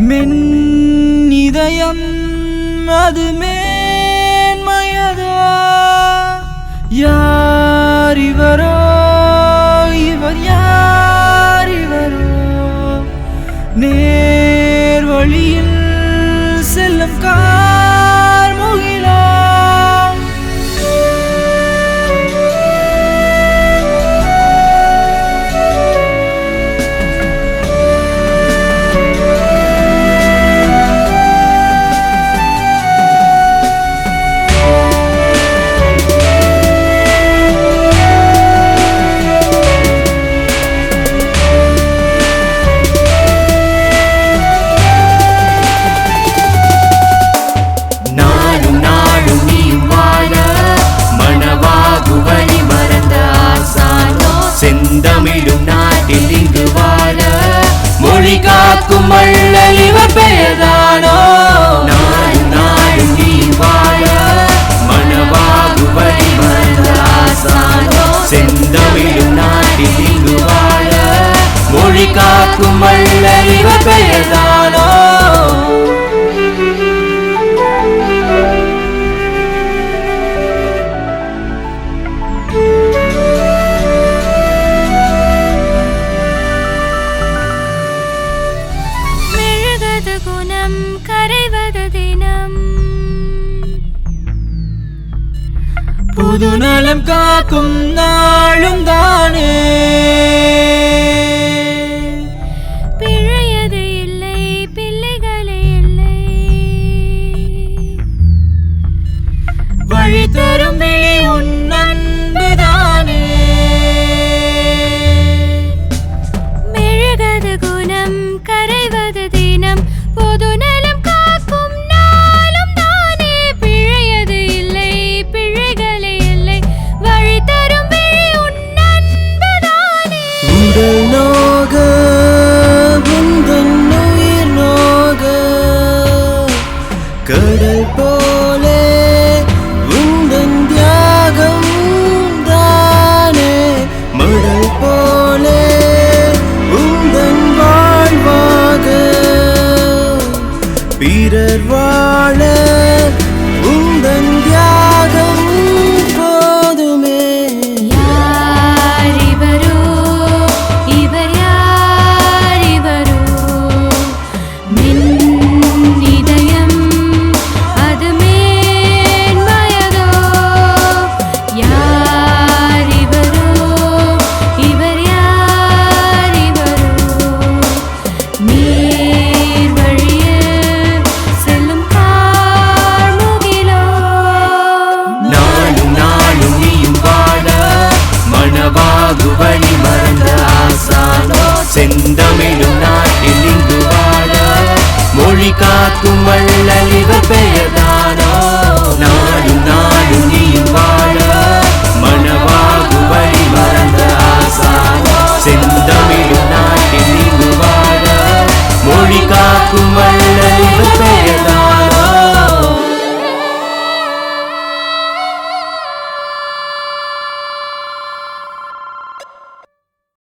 மென் இதயம் அது மேன்மையதோ யார் இவரோ இவர் யார் இவரோ நேர் வழியில் செல்லும் கார் முகிலோ செந்தமிழும் நாட்டில் இங்கு வாழ மொழி காக்கும் வள்ளல் இவர் பெயர்தானோ நாடும் நாடும் நீ வாழ மனவாகு வழி மறந்த ஆசானோ செந்தமிழும் நாட்டில் இங்கு வாழ மொழி காக்கும் வள்ளல் இவர் பெயர்தானோ குணம் கரைவது தினம் புது நலம் காக்கும் நாளும் தானே பிழையது இல்லை பிள்ளைகளே இல்லை வழி தரும் விழி உன் அன்புதானே மெழுகது குணம் கரைவது தினம் பொது நலம் காக்கும் நாளும் தானே பிழையது இல்லை பிழைகளே இல்லை வழி தரும் விழி உன் அன்புதானே உடல் நோக உந்தன் உயிர் நோக கடல் போலே உந்தன் தியாகம் தானே மடல் போலே உந்தன் வாழ்வாக பிறர் வாழ உந்தன் தியாகம் போதுமே யார் இவரோ இவர் யார் இவரோ மென் இதயம் அது மேன்மையதோ யார் இவரோ இவர் யார் இவரோ நேர் வழியில் செல்லும் கார் முகிலோ நாளும் நாளும் நீயும் வாழ மனவாகு வழி மறந்த ஆசானோ செந்தமிழும் நாட்டில் இங்கு வாழ மொழி காக்கும் வள்ளல் இவர் பெயர்